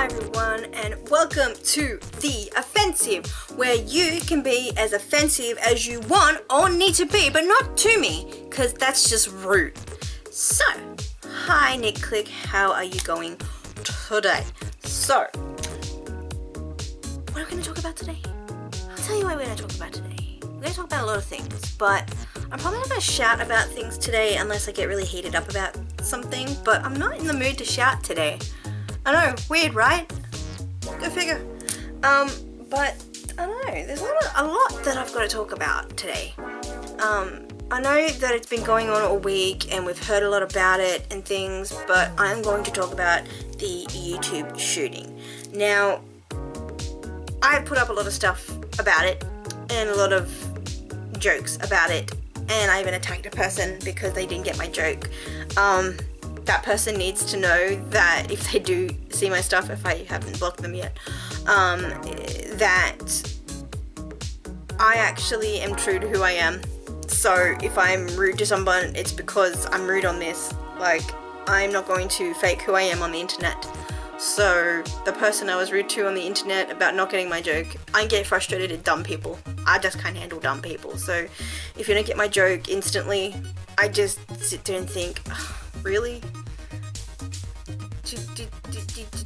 everyone, and welcome to The Offensive, where you can be as offensive as you want or need to be, but not to me, because that's just rude. So, hi Nickey, how are you going today? So, what are we going to talk about today? I'll tell you what we're going to talk about today. We're going to talk about a lot of things, but I'm probably not going to shout about things today unless I get really heated up about something, but I'm not in the mood to shout today. I know, weird, right? Go figure. But I don't know, there's a lot that I've got to talk about today. I know that it's been going on all week and we've heard a lot about it and things, but I'm going to talk about the YouTube shooting. Now, I put up a lot of stuff about it and a lot of jokes about it, and I even attacked a person because they didn't get my joke. That person needs to know that if they do see my stuff, if I haven't blocked them yet, that I actually am true to who I am. So if I'm rude to someone, it's because I'm rude on this. Like, I'm not going to fake who I am on the internet. So the person I was rude to on the internet about not getting my joke, I get frustrated at dumb people. I just can't handle dumb people. So if you don't get my joke instantly, I just sit there and think, oh, really?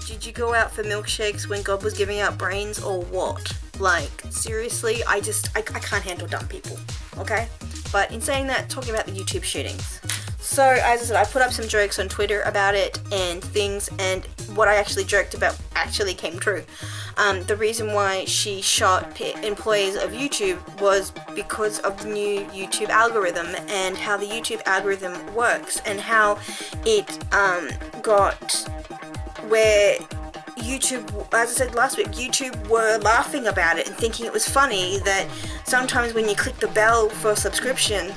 Did you go out for milkshakes when God was giving out brains, or what? Like, seriously, I can't handle dumb people, okay? But in saying that, talking about the YouTube shootings. So, as I said, I put up some jokes on Twitter about it and things, and what I actually joked about actually came true. The reason why she shot employees of YouTube was because of the new YouTube algorithm and how the YouTube algorithm works, and how it got where YouTube, as I said last week, YouTube were laughing about it and thinking it was funny that sometimes when you click the bell for a subscription,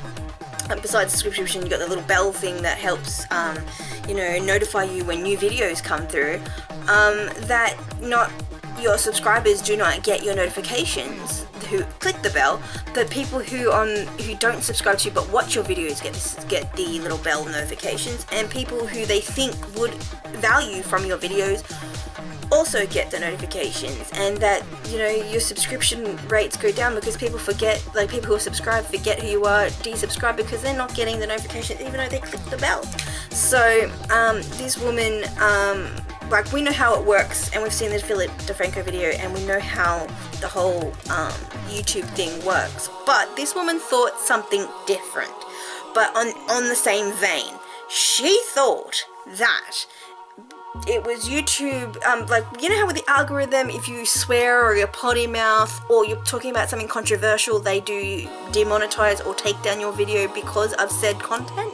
besides the subscription, you got the little bell thing that helps, notify you when new videos come through, that not your subscribers do not get your notifications who click the bell, but people who don't subscribe to you but watch your videos get the little bell notifications, and people who they think would value from your videos also get the notifications, and that, your subscription rates go down because people forget, like people who are subscribed forget who you are, desubscribe because they're not getting the notification even though they clicked the bell. So this woman, like, we know how it works, and we've seen the Philip DeFranco video, and we know how the whole YouTube thing works, but this woman thought something different. But on the same vein, she thought that it was YouTube, like, you know how with the algorithm, if you swear or you're potty mouth or you're talking about something controversial, they do demonetize or take down your video because of said content?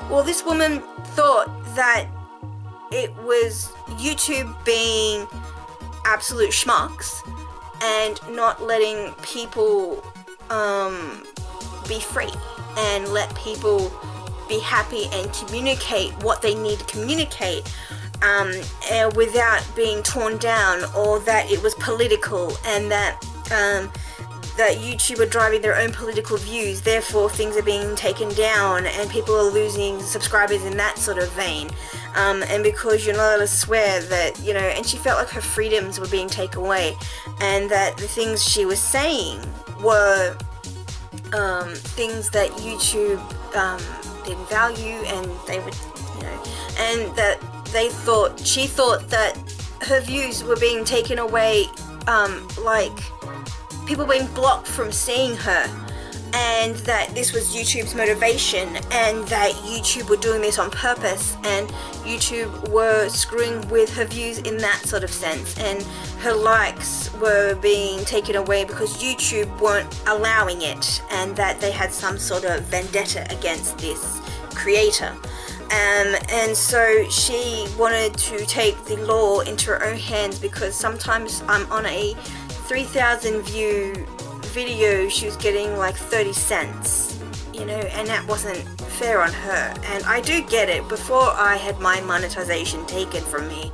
Well, this woman thought that it was YouTube being absolute schmucks and not letting people be free and let people be happy and communicate what they need to communicate without being torn down, or that it was political, and that YouTube are driving their own political views, therefore things are being taken down and people are losing subscribers in that sort of vein. And because you're not allowed to swear, that, and she felt like her freedoms were being taken away, and that the things she was saying were things that YouTube didn't value, and they would, and that she thought that her views were being taken away, like people being blocked from seeing her, and that this was YouTube's motivation, and that YouTube were doing this on purpose, and YouTube were screwing with her views in that sort of sense, and her likes were being taken away because YouTube weren't allowing it, and that they had some sort of vendetta against this creator. And so she wanted to take the law into her own hands, because sometimes on a 3,000 view video she was getting like 30 cents, and that wasn't fair on her. And I do get it. Before I had my monetization taken from me,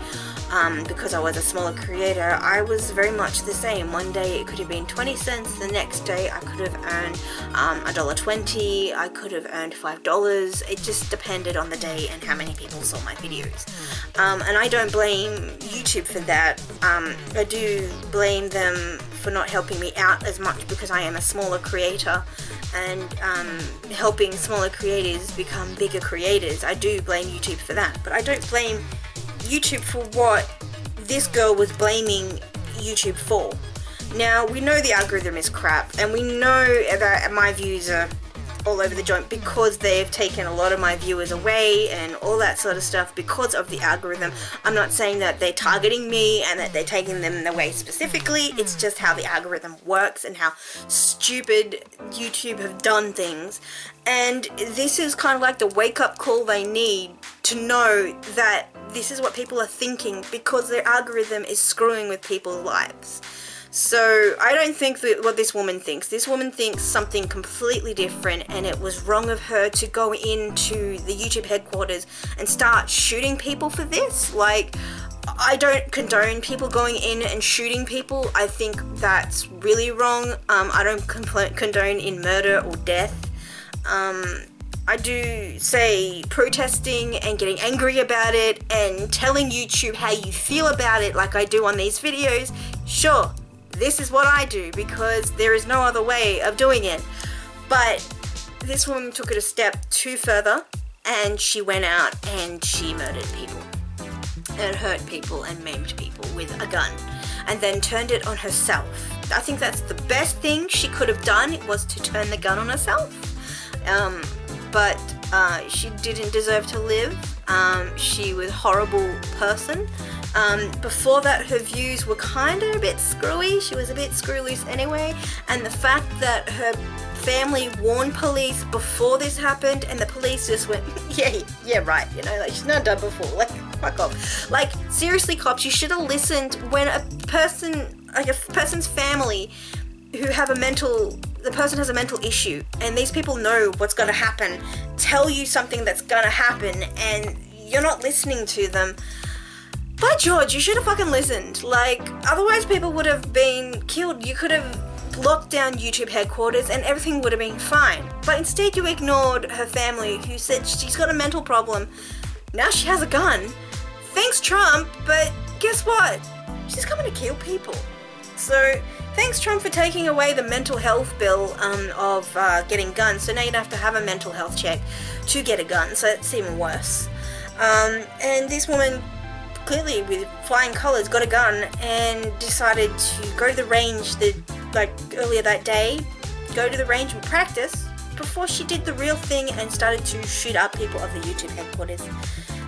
because I was a smaller creator, I was very much the same. One day it could have been 20 cents, the next day I could have earned $1.20, I could have earned $5. It just depended on the day and how many people saw my videos. And I don't blame YouTube for that. I do blame them for not helping me out as much because I am a smaller creator, and helping smaller creators become bigger creators. I do blame YouTube for that, but I don't blame YouTube for what this girl was blaming YouTube for. Now, we know the algorithm is crap, and we know that my views are all over the joint because they've taken a lot of my viewers away and all that sort of stuff because of the algorithm. I'm not saying that they're targeting me and that they're taking them away specifically. It's just how the algorithm works and how stupid YouTube have done things. And this is kind of like the wake-up call they need to know that this is what people are thinking because their algorithm is screwing with people's lives. So I don't think that what this woman thinks. This woman thinks something completely different, and it was wrong of her to go into the YouTube headquarters and start shooting people for this. Like, I don't condone people going in and shooting people. I think that's really wrong. I don't condone in murder or death. I do say protesting and getting angry about it and telling YouTube how you feel about it like I do on these videos. Sure, this is what I do because there is no other way of doing it. But this woman took it a step too further, and she went out and she murdered people and hurt people and maimed people with a gun and then turned it on herself. I think that's the best thing she could have done, was to turn the gun on herself. But she didn't deserve to live. She was a horrible person. Before that, her views were kind of a bit screwy. She was a bit screw loose anyway. And the fact that her family warned police before this happened, and the police just went, yeah, right, you know, like, she's not done before, like, fuck off. Like, seriously, cops, you should have listened when a person, like a person's family who have the person has a mental issue, and these people know what's going to happen, tell you something that's going to happen, and you're not listening to them. By George, you should have fucking listened. Like, otherwise people would have been killed. You could have locked down YouTube headquarters and everything would have been fine. But instead you ignored her family, who said she's got a mental problem. Now she has a gun. Thanks, Trump, but guess what? She's coming to kill people. So, thanks, Trump, for taking away the mental health bill of getting guns. So now you don't have to have a mental health check to get a gun. So that's even worse. And this woman, clearly with flying colours, got a gun and decided to go to the range earlier that day, go to the range and practice before she did the real thing and started to shoot up people of the YouTube headquarters.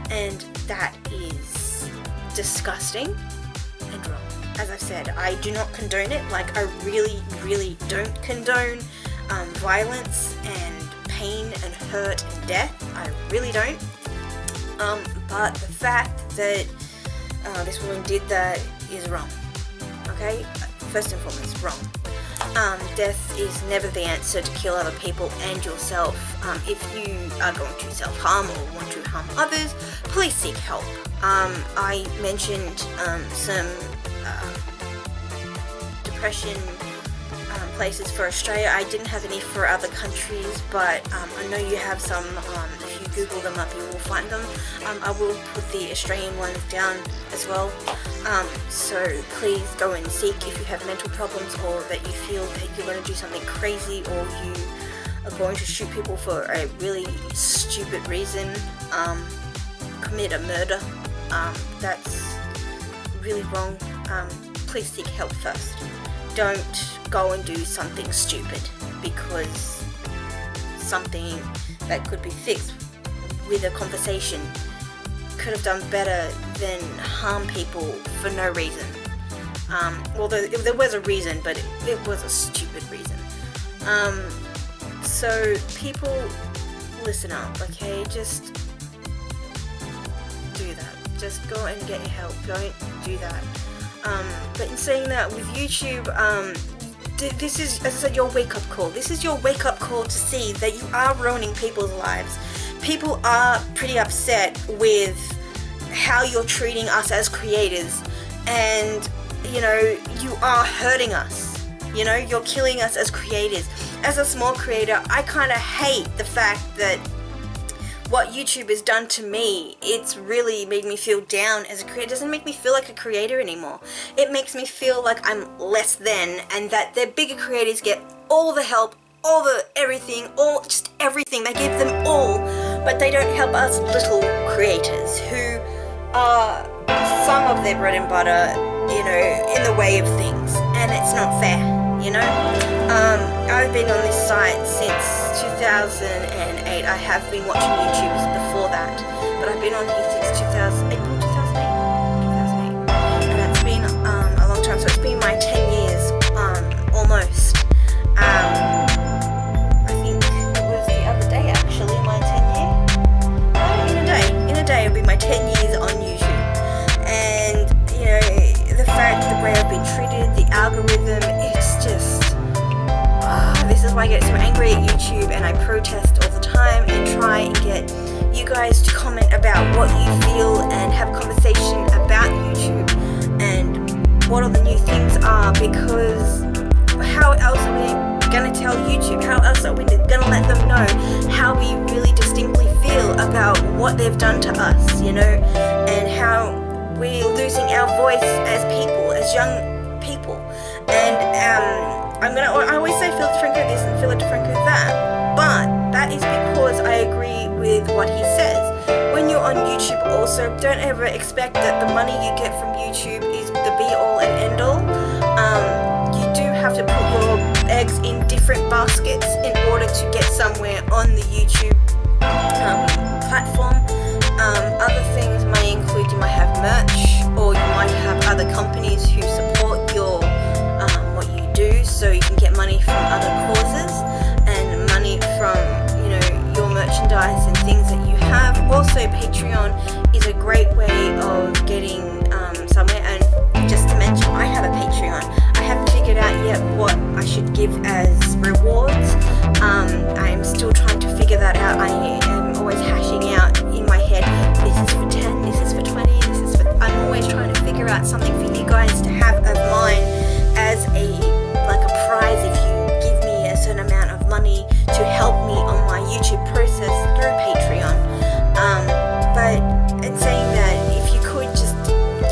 And that is disgusting and wrong. As I've said, I do not condone it. Like, I really, really don't condone violence and pain and hurt and death. I really don't. But the fact that this woman did that is wrong. Okay? First and foremost, wrong. Death is never the answer to kill other people and yourself. If you are going to self-harm or want to harm others, please seek help. I mentioned some depression places for Australia. I didn't have any for other countries, but I know you have some. If you Google them up, you will find them. I will put the Australian ones down as well. So please go and seek if you have mental problems, or that you feel that you're going to do something crazy, or you are going to shoot people for a really stupid reason, commit a murder. That's really wrong. Please seek help first. Don't go and do something stupid because something that could be fixed with a conversation could have done better than harm people for no reason. Well, there was a reason, but it was a stupid reason. So people, listen up, okay? Just do that. Just go and get your help. Don't do that. But in saying that, with YouTube, this is, as I said, your wake-up call. This is your wake-up call to see that you are ruining people's lives. People are pretty upset with how you're treating us as creators, and you know, you are hurting us. You know, you're killing us as creators. As a small creator, I kind of hate the fact that what YouTube has done to me, it's really made me feel down as a creator. It doesn't make me feel like a creator anymore. It makes me feel like I'm less than, and that the bigger creators get all the help, all the everything, just everything. They give them all, but they don't help us little creators who are some of their bread and butter, you know, in the way of things, and it's not fair, you know. I've been on this site since 2008. I have been watching YouTubers before that, but I've been on here since April 2008, and that's been a long time. So it's been my 10 years, almost. I think it was the other day actually, my 10 year. In a day, it'll be my 10 years on YouTube, and you know, the fact, the way I've been treated, the algorithm, it's just. This is why I get so angry at YouTube, and I protest all the time and try and get you guys to comment about what you feel and have a conversation about YouTube and what all the new things are, because how else are we going to tell YouTube? How else are we going to let them know how we really distinctly feel about what they've done to us, you know, and how we're losing our voice as people, as young people. And I always say Philip DeFranco this and Philip DeFranco that, but that is because I agree with what he says. When you're on YouTube also, don't ever expect that the money you get from YouTube is the be all and end all. You do have to put your eggs in different baskets in order to get somewhere on the YouTube platform. Other things may include, you might have merch, or you might have other companies who support your what you do, so you can get money from other causes and money from, you know, your merchandise and things that you have. Also, Patreon is a great way of getting somewhere. And just to mention, I have a Patreon. I haven't figured out yet what I should give as rewards. I'm still trying to figure that out. I am always hashing out in my head, this is for 10, this is for 20, this is for... I'm always trying to figure out something for you guys to have of mine as a prize if you give me a certain amount of money to help me on my YouTube process through Patreon. But in saying that, if you could just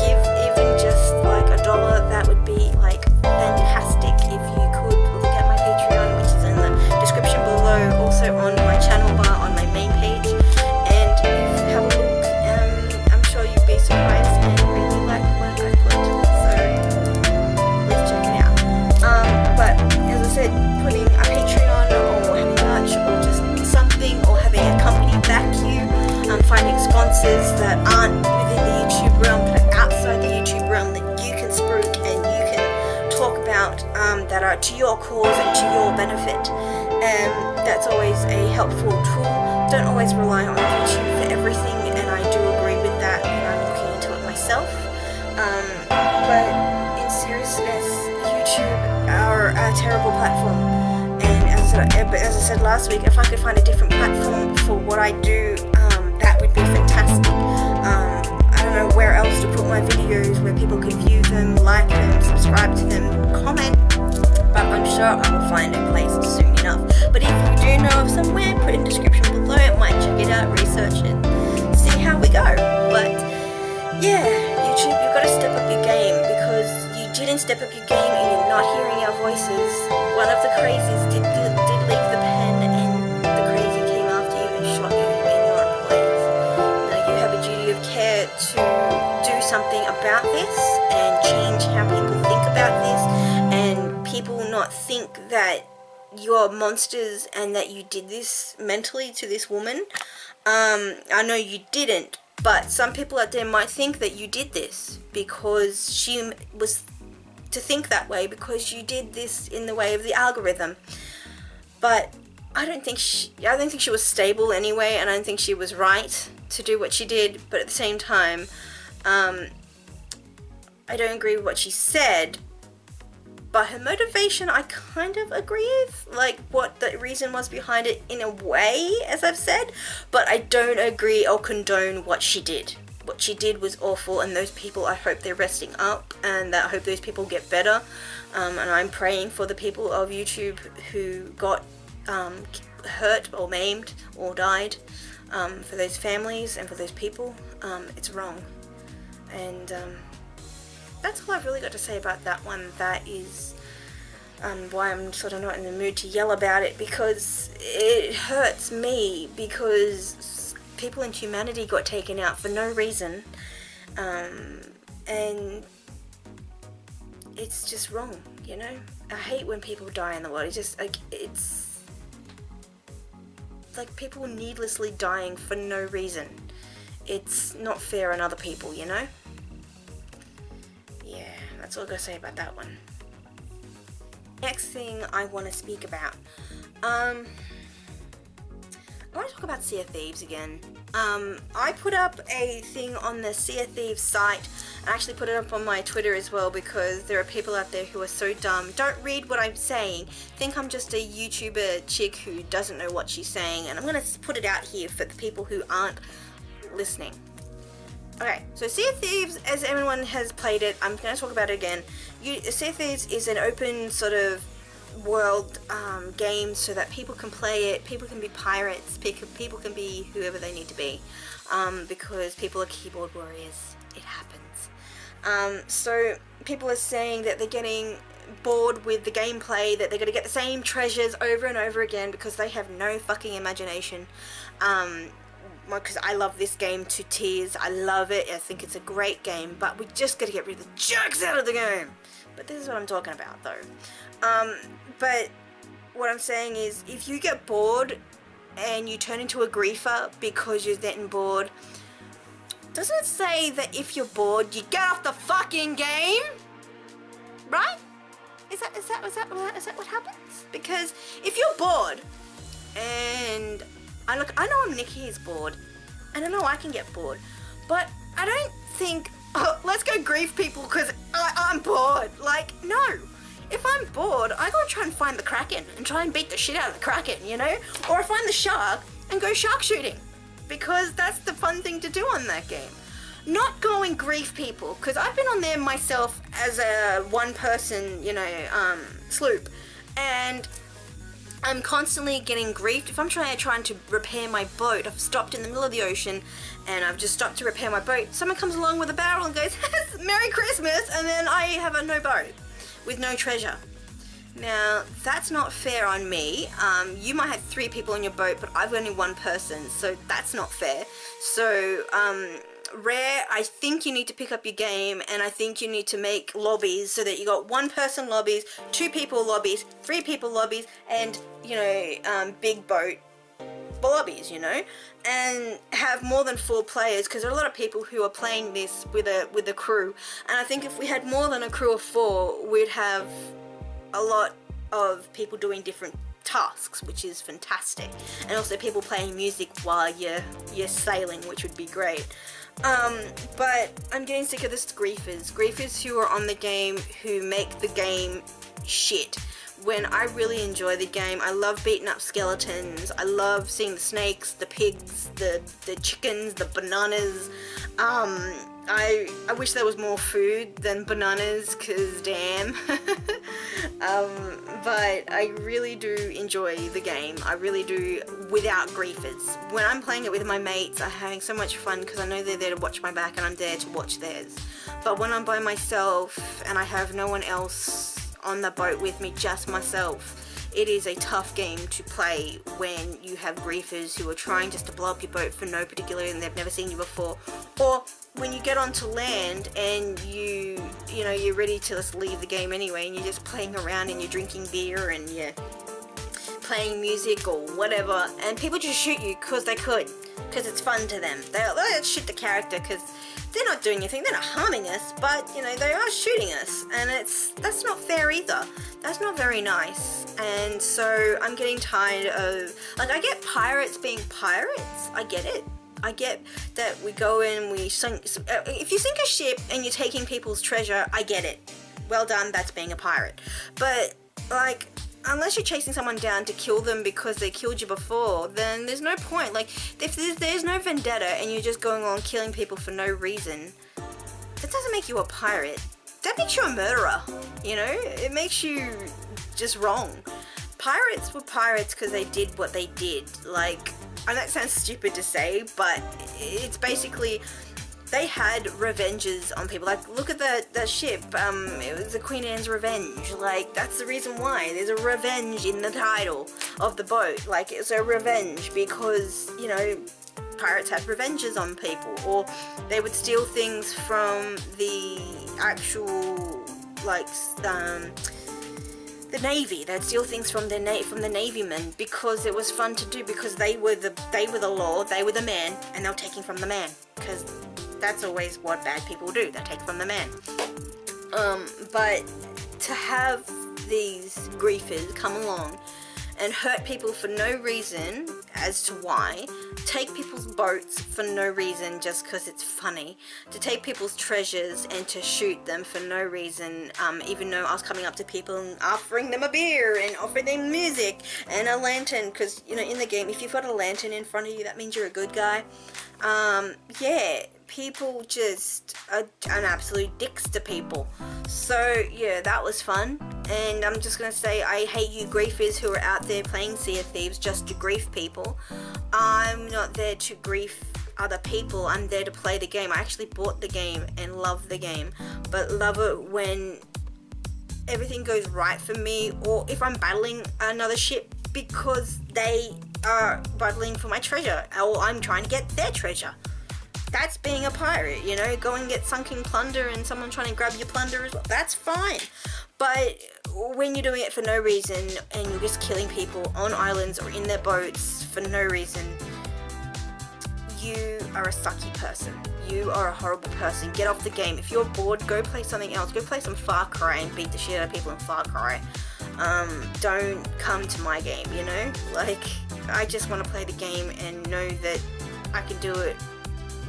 give even just like $1, that would be like fantastic. If you could look at my Patreon, which is in the description below, also on my channel bar on my main page, and have a look. I'm sure you'd be surprised and really like what I put. So please check it out. But as I said, putting a Patreon or having merch or just something, or having a company back you, finding sponsors that aren't within the YouTube realm but outside the YouTube realm that you can spruik and you can talk about, that are to your cause and to your benefit. That's always a helpful tool. Don't always rely on YouTube for everything, and I do agree with that, and I'm looking into it myself. But in seriousness, YouTube are a terrible platform, and as I said last week, if I could find a different platform for what I do, that would be fantastic. I don't know where else to put my videos where people could view them, like them, subscribe to them, comment, but I'm sure I will find a place soon enough. But if you do know of somewhere, put in the description below. I might check it out, research it, see how we go. But yeah, YouTube, you've got to step up your game, because you didn't step up your game and you're not hearing our voices. One of the crazies did leave the pen, and the crazy came after you and shot you in your employees. Now you have a duty of care to do something about this and change how people think about this, and people not think that you're monsters and that you did this mentally to this woman. I know you didn't, but some people out there might think that you did this because she was to think that way, because you did this in the way of the algorithm. But I don't think she was stable anyway, and I don't think she was right to do what she did. But at the same time, I don't agree with what she said, but her motivation I kind of agree with, like what the reason was behind it in a way, as I've said, but I don't agree or condone what she did. what she did was awful, and those people, I hope they're resting up, and I hope those people get better. And I'm praying for the people of YouTube who got hurt or maimed or died, for those families and for those people. It's wrong. And that's all I've really got to say about that one. That is why I'm sort of not in the mood to yell about it, because it hurts me, because people in humanity got taken out for no reason, and it's just wrong, you know? I hate when people die in the world. It's just like, it's like people needlessly dying for no reason. It's not fair on other people, you know? Yeah, that's all I gotta say about that one. Next thing I want to speak about, I want to talk about Sea of Thieves again. I put up a thing on the Sea of Thieves site. I actually put it up on my Twitter as well, because there are people out there who are so dumb, don't read what I'm saying, think I'm just a YouTuber chick who doesn't know what she's saying, and I'm going to put it out here for the people who aren't listening. Okay, so Sea of Thieves, as everyone has played it, I'm going to talk about it again. Sea of Thieves is an open sort of world game, so that people can play it, people can be pirates, people can be whoever they need to be, because people are keyboard warriors. It happens. So people are saying that they're getting bored with the gameplay, that they're going to get the same treasures over and over again because they have no fucking imagination. Because I love this game to tears. I love it. I think it's a great game, but we just got to get rid of the jerks out of the game. But this is what I'm talking about, though. But what I'm saying is, if you get bored and you turn into a griefer because you're getting bored, doesn't it say that if you're bored, you get off the fucking game? Right? Is that what happens? Because if you're bored, and I know Nickey is bored, and I know I can get bored, but I don't think, oh, let's go grief people because I'm bored. Like, no. If I'm bored, I gotta try and find the Kraken and try and beat the shit out of the Kraken, you know? Or I find the shark and go shark shooting, because that's the fun thing to do on that game. Not go and grief people, because I've been on there myself as a one person, you know, sloop, and I'm constantly getting griefed. If I'm trying to repair my boat, I've stopped in the middle of the ocean and I've just stopped to repair my boat. Someone comes along with a barrel and goes, Merry Christmas, and then I have no boat with no treasure. Now, that's not fair on me. You might have 3 people on your boat, but I've only 1 person, so that's not fair. So, Rare, I think you need to pick up your game, and I think you need to make lobbies so that you got 1 person lobbies, 2 people lobbies, 3 people lobbies, and, you know, big boat lobbies, you know, and have more than 4 players, because there are a lot of people who are playing this with a crew, and I think if we had more than a crew of 4, we'd have a lot of people doing different tasks, which is fantastic, and also people playing music while you're sailing, which would be great. But I'm getting sick of this griefers who are on the game who make the game shit. When I really enjoy the game, I love beating up skeletons, I love seeing the snakes, the pigs, the chickens, the bananas. I wish there was more food than bananas, cause damn. But I really do enjoy the game. I really do, without griefers. When I'm playing it with my mates, I'm having so much fun because I know they're there to watch my back and I'm there to watch theirs. But when I'm by myself and I have no one else on the boat with me, just myself, it is a tough game to play when you have griefers who are trying just to blow up your boat for no particular reason, they've never seen you before, or when you get onto land and you know you're ready to just leave the game anyway, and you're just playing around and you're drinking beer and you're playing music or whatever, and people just shoot you because they could, because it's fun to them. They'll shoot the character because they're not doing anything, they're not harming us, but you know, they are shooting us, and that's not fair either. That's not very nice. And so I'm getting tired of, like, I get pirates being pirates, I get it. I get that we go in, we sink, if you sink a ship and you're taking people's treasure, I get it. Well done, that's being a pirate. But, like, unless you're chasing someone down to kill them because they killed you before, then there's no point. Like, if there's no vendetta and you're just going on killing people for no reason, that doesn't make you a pirate. That makes you a murderer, you know? It makes you just wrong. Pirates were pirates because they did what they did. Like, and that sounds stupid to say, but it's basically, they had revenges on people. Like, look at the ship, it was the Queen Anne's Revenge. Like, that's the reason why. There's a revenge in the title of the boat. Like, it's a revenge because, you know, pirates had revenges on people. Or they would steal things from the actual, like, the Navy. They'd steal things from the Navymen because it was fun to do, because they were the law, they were the man, and they were taking from the man. Because that's always what bad people do. They take from the man. But to have these griefers come along and hurt people for no reason as to why, take people's boats for no reason just because it's funny, to take people's treasures and to shoot them for no reason, even though I was coming up to people and offering them a beer and offering them music and a lantern, because, you know, in the game, if you've got a lantern in front of you, that means you're a good guy. Yeah, people just are an absolute dicks to people. So yeah, that was fun. And I'm just gonna say, I hate you griefers who are out there playing Sea of Thieves just to grief people. I'm not there to grief other people. I'm there to play the game. I actually bought the game and love the game, but love it when everything goes right for me, or if I'm battling another ship because they are battling for my treasure, or I'm trying to get their treasure. That's being a pirate, you know, go and get sunken plunder and someone trying to grab your plunder as well. That's fine. But when you're doing it for no reason and you're just killing people on islands or in their boats for no reason, you are a sucky person. You are a horrible person. Get off the game. If you're bored, go play something else. Go play some Far Cry and beat the shit out of people in Far Cry. Don't come to my game, you know? Like, I just want to play the game and know that I can do it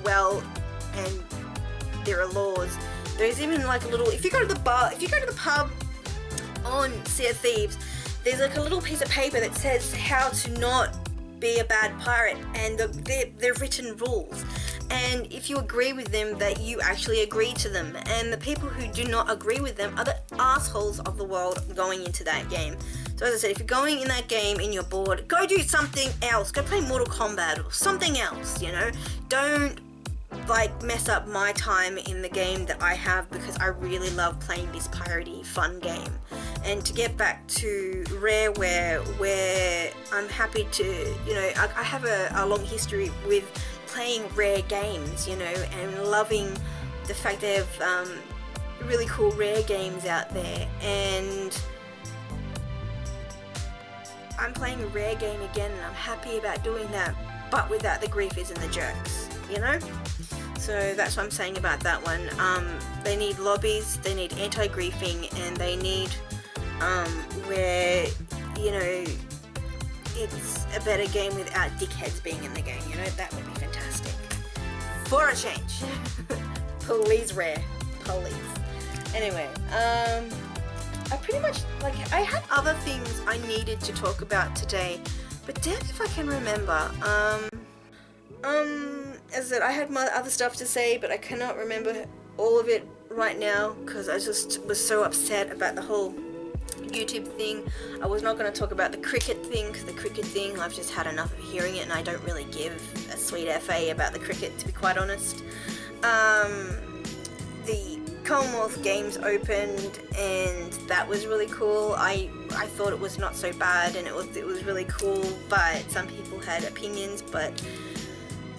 well, and there are laws. There's even like a little, if you go to the pub on Sea of Thieves, there's like a little piece of paper that says how to not be a bad pirate, and they're written rules. And if you agree with them, that you actually agree to them. And the people who do not agree with them are the assholes of the world going into that game. So as I said, if you're going in that game and you're bored, go do something else. Go play Mortal Kombat or something else, you know? Don't like mess up my time in the game that I have, because I really love playing this piratey fun game. And to get back to Rareware, where I'm happy to, you know, I have a long history with playing rare games, you know, and loving the fact they have really cool rare games out there. And I'm playing a rare game again, and I'm happy about doing that, but without the griefers and the jerks, you know? So that's what I'm saying about that one. They need lobbies, they need anti-griefing, and they need where, you know, it's a better game without dickheads being in the game, you know? That would be fantastic. For a change. Please, Rare. Please. Anyway, I pretty much, like, I had other things I needed to talk about today, but damn if I can remember. As I said, I had my other stuff to say, but I cannot remember all of it right now, because I just was so upset about the whole YouTube thing. I was not going to talk about the cricket thing, because the cricket thing, I've just had enough of hearing it, and I don't really give a sweet FA about the cricket, to be quite honest. The Commonwealth Games opened, and that was really cool. I thought it was not so bad, and it was really cool, but some people had opinions, but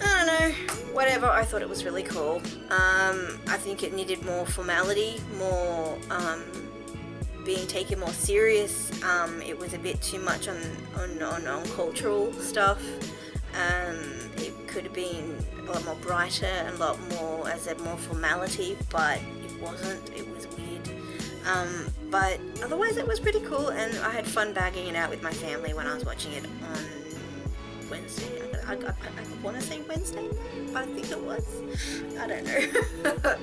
I don't know, whatever. I thought it was really cool. I think it needed more formality, more being taken more serious. It was a bit too much on cultural stuff. It could have been a lot more brighter and a lot more, as I said, more formality, but it wasn't. It was weird. But otherwise it was pretty cool, and I had fun bagging it out with my family when I was watching it on Wednesday. I want to say Wednesday, but I think it was. I don't know.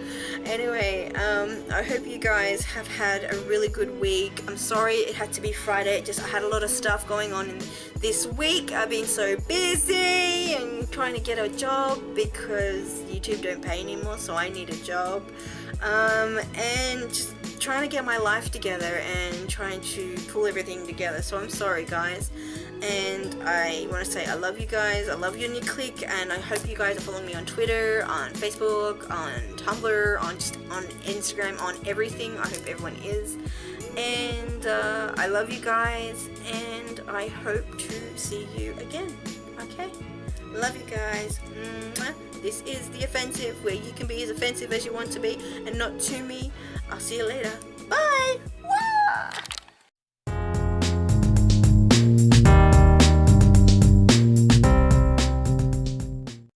Anyway, I hope you guys have had a really good week. I'm sorry it had to be Friday. I had a lot of stuff going on in this week. I've been so busy and trying to get a job because YouTube don't pay anymore, so I need a job. And just trying to get my life together and trying to pull everything together. So I'm sorry, guys. And I want to say I love you guys. I love you and your clique, and I hope you guys are following me on Twitter, on Facebook, on Tumblr, on Instagram, on everything. I hope everyone is. And I love you guys, and I hope to see you again. Okay? Love you guys. Mwah. This is The Offensive, where you can be as offensive as you want to be and not to me. I'll see you later. Bye!